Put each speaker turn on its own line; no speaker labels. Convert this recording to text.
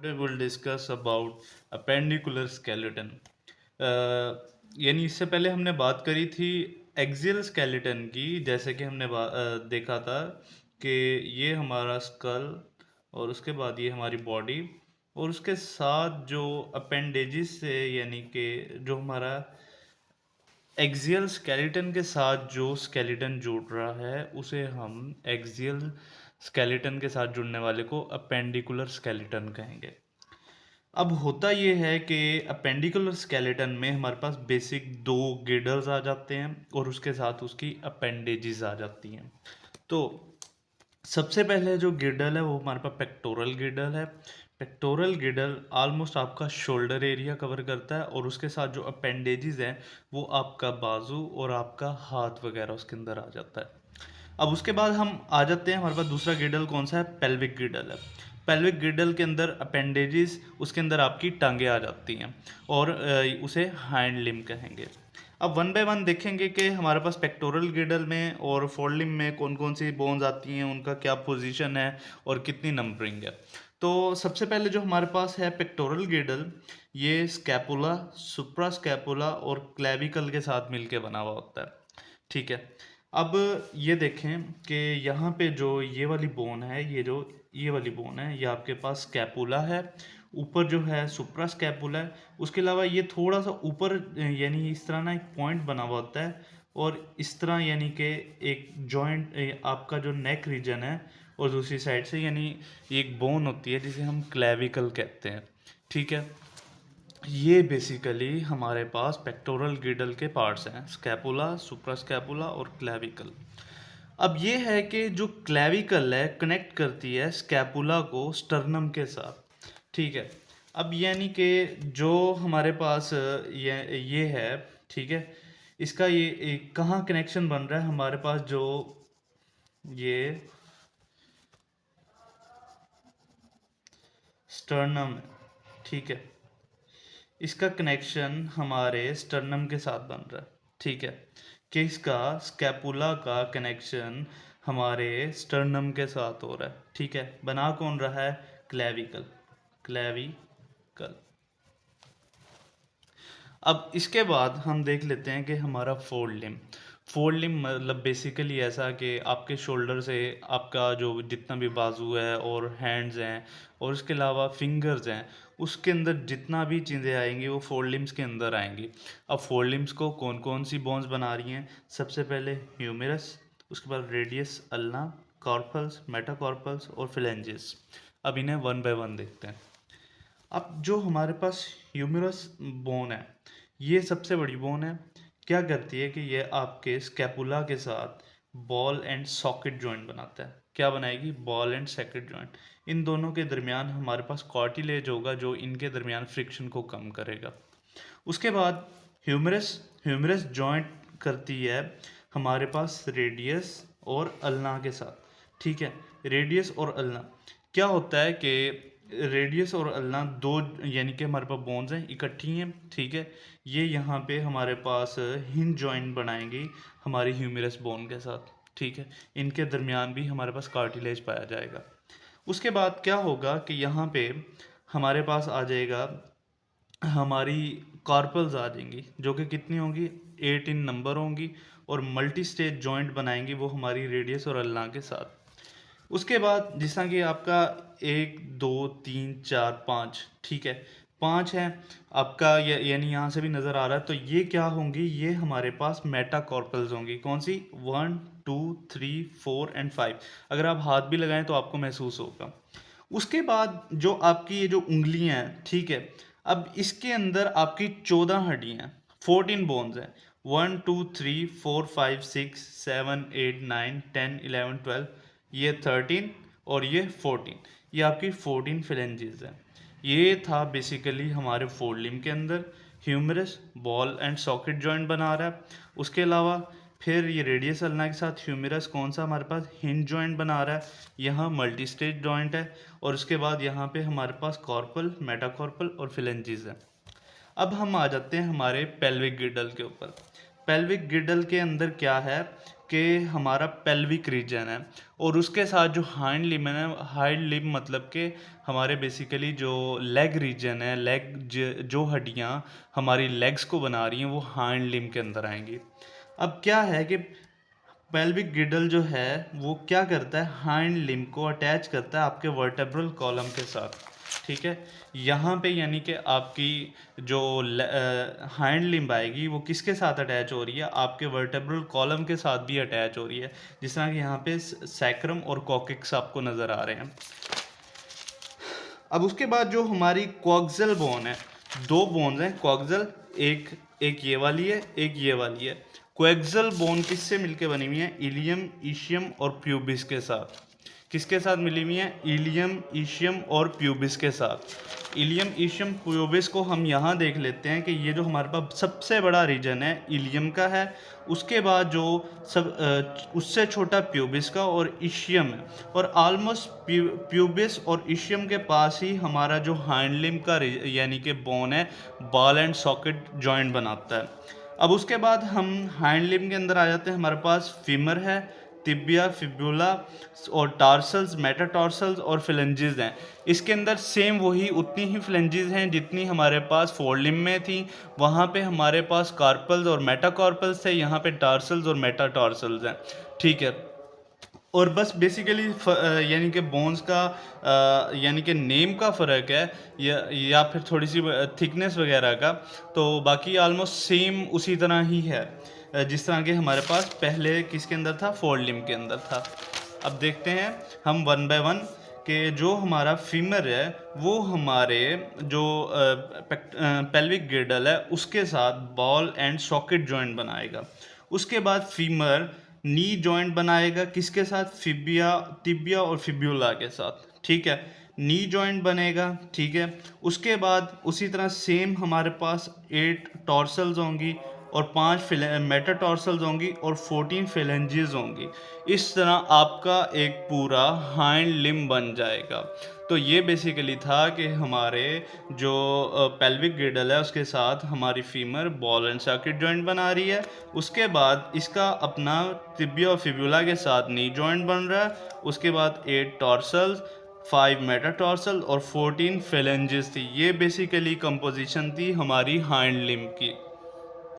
Today we'll discuss about appendicular skeleton. यानी इससे पहले हमने बात करी थी एक्सियल स्केलेटन की, जैसे कि हमने देखा था कि ये हमारा स्कल और उसके बाद ये हमारी बॉडी और उसके साथ जो अपेंडेजेस से यानी कि जो हमारा एक्सियल स्केलेटन के साथ जो स्केलेटन जुड़ रहा है उसे हम एक्सियल स्केलेटन के साथ जुड़ने वाले को अपेंडिकुलर स्केलेटन कहेंगे। अब होता ये है कि अपेंडिकुलर स्केलेटन में हमारे पास बेसिक दो गिडल्स आ जाते हैं और उसके साथ उसकी अपेंडेजेस आ जाती हैं। तो सबसे पहले जो गिडल है वो हमारे पास पेक्टोरल गिडल है। पेक्टोरल गिडल ऑलमोस्ट आपका शोल्डर एरिया कवर करता है और उसके साथ जो अपेंडेजेस हैं वो आपका बाजू और आपका हाथ वगैरह उसके अंदर आ जाता है। अब उसके बाद हम आ जाते हैं, हमारे पास दूसरा गिडल कौन सा है? पेल्विक गिडल है। पेल्विक गिडल के अंदर अपेंडेजेस, उसके अंदर आपकी टांगे आ जाती हैं और उसे हाइंड लिम्ब कहेंगे। अब वन बाय वन देखेंगे कि हमारे पास पेक्टोरल गिडल में और फोर लिम्ब में कौन कौन सी बोन्स आती हैं, उनका क्या पोजीशन है और कितनी नंबरिंग है। तो सबसे पहले जो हमारे पास है पेक्टोरल गिडल, ये स्कैपुला, सुप्रास्कैपुला और क्लेविकल के साथ मिलके बना हुआ होता है। ठीक है। अब ये देखें कि यहाँ पे जो ये वाली बोन है, ये वाली बोन है, ये आपके पास स्कैपुला है। ऊपर जो है सुप्रा स्कैपुला है। उसके अलावा ये थोड़ा सा ऊपर यानी इस तरह ना एक पॉइंट बना हुआ होता है और इस तरह यानी कि एक जॉइंट आपका जो नेक रीजन है और दूसरी साइड से यानी एक बोन होती है जिसे हम क्लेविकल कहते हैं। ठीक है। ये बेसिकली हमारे पास पेक्टोरल गिडल के पार्ट्स हैं, स्कैपुला, सुप्रास्कैपुला और क्लेविकल। अब ये है कि जो क्लेविकल है कनेक्ट करती है स्कैपुला को स्टर्नम के साथ। ठीक है। अब यानी कि जो हमारे पास ये है, ठीक है, इसका ये कहाँ कनेक्शन बन रहा है? हमारे पास जो ये स्टर्नम है, ठीक है, इसका कनेक्शन हमारे स्टर्नम के साथ बन रहा है। ठीक है। कि इसका स्कैपुला का कनेक्शन हमारे स्टर्नम के साथ हो रहा है। ठीक है। बना कौन रहा है? क्लेविकल। क्लेविकल। अब इसके बाद हम देख लेते हैं कि हमारा फोर लिम्ब। फोर लिम्ब मतलब बेसिकली ऐसा कि आपके शोल्डर से आपका जो जितना भी बाजू है और हैंड्स हैं और उसके अलावा फिंगर्स हैं, उसके अंदर जितना भी चीज़ें आएंगी वो फोर लिम्ब्स के अंदर आएंगी। अब फोर लिम्ब्स को कौन कौन सी बोन्स बना रही हैं? सबसे पहले ह्यूमेरस, उसके बाद रेडियस, अल्ना, कॉर्पल्स, मेटाकॉर्पल्स और फिलेंजिस। अब इन्हें वन बाय वन देखते हैं। अब जो हमारे पास ह्यूमरस बोन है, ये सबसे बड़ी बोन है। क्या करती है कि ये आपके स्कैपुला के साथ बॉल एंड सॉकेट जॉइंट बनाता है। क्या बनाएगी? Ball and socket joint. इन दोनों के दरमियान हमारे पास कार्टिलेज होगा जो इनके दरमियान फ्रिक्शन को कम करेगा। उसके बाद ह्यूमरस ह्यूमरस जॉइंट करती है हमारे पास रेडियस और अल्ना के साथ। ठीक है। रेडियस और अल्ना क्या होता है कि रेडियस और अल्ना दो यानी कि हमारे पास बोन्स हैं, इकट्ठी हैं। ठीक है। ये यहाँ पे हमारे पास हिंज जॉइंट बनाएंगी हमारी ह्यूमरस बोन के साथ। ठीक है। इनके दरमियान भी हमारे पास कार्टिलेज पाया जाएगा। उसके बाद क्या होगा कि यहाँ पे हमारे पास आ जाएगा, हमारी कार्पल्स आ जाएंगी जो कि कितनी होंगी? 8 इन नंबर होंगी और मल्टी स्टेज जॉइंट बनाएंगी वो हमारी रेडियस और अल्ना के साथ। उसके बाद जिस तरह कि आपका 1 2 3 4 5, ठीक है, 5 है आपका, यानी यहाँ से भी नज़र आ रहा है। तो ये क्या होंगी? ये हमारे पास मेटाकॉर्पल्स होंगी। कौन सी? 1 2 3 4 एंड 5। अगर आप हाथ भी लगाएं तो आपको महसूस होगा। उसके बाद जो आपकी ये जो उंगलियां हैं, ठीक है, अब इसके अंदर आपकी 14 हड्डियां हैं, 14 बोन्स हैं। 1 2 3 4 5 6 7 8 9 10 11 12, ये 13 और ये 14, ये आपकी 14 फिलेंजेस हैं। ये था बेसिकली हमारे फोर लिम्ब के अंदर। Humerus ball and socket joint बना रहा है। उसके अलावा फिर ये रेडियस अल्ना के साथ ह्यूमरस कौन सा हमारे पास? हिंज जॉइंट बना रहा है। यहाँ मल्टी स्टेज जॉइंट है। और उसके बाद यहाँ पे हमारे पास कॉर्पल, मेटाकॉर्पल और फिलेंजिस है। अब हम आ जाते हैं हमारे पेल्विक गिडल के ऊपर। पेल्विक गिडल के अंदर क्या है कि हमारा पेल्विक रीजन है, और उसके साथ जो हाइंड लिम है, हाइंड लिम मतलब कि हमारे बेसिकली जो लेग रीजन है, लेग जो हड्डियाँ हमारी लेग्स को बना रही हैं वो हाइंड लिम के अंदर आएंगी। अब क्या है कि पेल्विक गिडल जो है वो क्या करता है, हाइंड लिम को अटैच करता है आपके वर्टेब्रल कॉलम के साथ। ठीक है, यहाँ पे यानी कि आपकी जो हाइंड लिम्ब आएगी वो किसके साथ अटैच हो रही है, आपके वर्टेब्रल कॉलम के साथ भी अटैच हो रही है, जिस तरह कि यहाँ पे सैक्रम और कॉकिक्स आपको नज़र आ रहे हैं। अब उसके बाद जो हमारी कॉक्सल बोन है, दो बोन्स हैं कॉक्सल, एक एक ये वाली है, एक ये वाली है। कोएक्सल बोन किससे मिलके बनी हुई है, इलियम, ईशियम और प्यूबिस के साथ। किसके साथ मिली हुई है, इलियम, ईशियम और प्यूबिस के साथ। इलियम, ईशियम, प्यूबिस को हम यहाँ देख लेते हैं कि ये जो हमारे पास सबसे बड़ा रीजन है इलियम का है, उसके बाद जो उससे छोटा प्यूबिस का और ईशियम है, और ऑलमोस्ट प्यूबिस और ईशियम के पास ही हमारा जो हाइंड लिम्ब का यानी कि बोन है, बॉल एंड सॉकेट जॉइंट बनाता है। अब उसके बाद हम हाइंड लिम्ब के अंदर आ जाते हैं, हमारे पास फीमर है, तिबिया, फिबुला और टार्सल्स, मेटाटार्सल्स और फिलेंजेस हैं। इसके अंदर सेम वही उतनी ही फिलेंजेस हैं जितनी हमारे पास फोर लिम्ब में थी। वहाँ पे हमारे पास कार्पल्स और मेटाकार्पल्स थे, यहाँ पे टार्सल्स और मेटाटार्सल्स हैं। ठीक है, और बस बेसिकली यानी कि बोन्स का यानी कि नेम का फ़र्क है, या फिर थोड़ी सी थिकनेस वगैरह का, तो बाकी ऑलमोस्ट सेम उसी तरह ही है जिस तरह के हमारे पास पहले किसके अंदर था, फोर लिम्ब के अंदर था। अब देखते हैं हम वन बाय वन कि जो हमारा फीमर है वो हमारे जो पेल्विक गिर्डल है उसके साथ बॉल एंड सॉकेट जॉइंट बनाएगा। उसके बाद फीमर नी जॉइंट बनाएगा किसके साथ, फिबिया, तिबिया और फिब्यूला के साथ। ठीक है, नी जॉइंट बनेगा। ठीक है, उसके बाद उसी तरह सेम हमारे पास 8 टॉर्सल्स होंगी और 5 मेटाटॉर्सल्स होंगी और 14 फिलेंजेस होंगी। इस तरह आपका एक पूरा हाइंड लिम्ब बन जाएगा। तो ये बेसिकली था कि हमारे जो पेल्विक गिर्डल है उसके साथ हमारी femur ball and socket joint बना रही है। उसके बाद इसका अपना तिबिया और फिब्यूला के साथ नी जॉइंट बन रहा है। उसके बाद 8 टॉर्सल्स, 5 मेटाटॉर्सल और 14 फेलेंजेस थी। ये बेसिकली कंपोजिशन थी हमारी हाइंड लिम्ब की।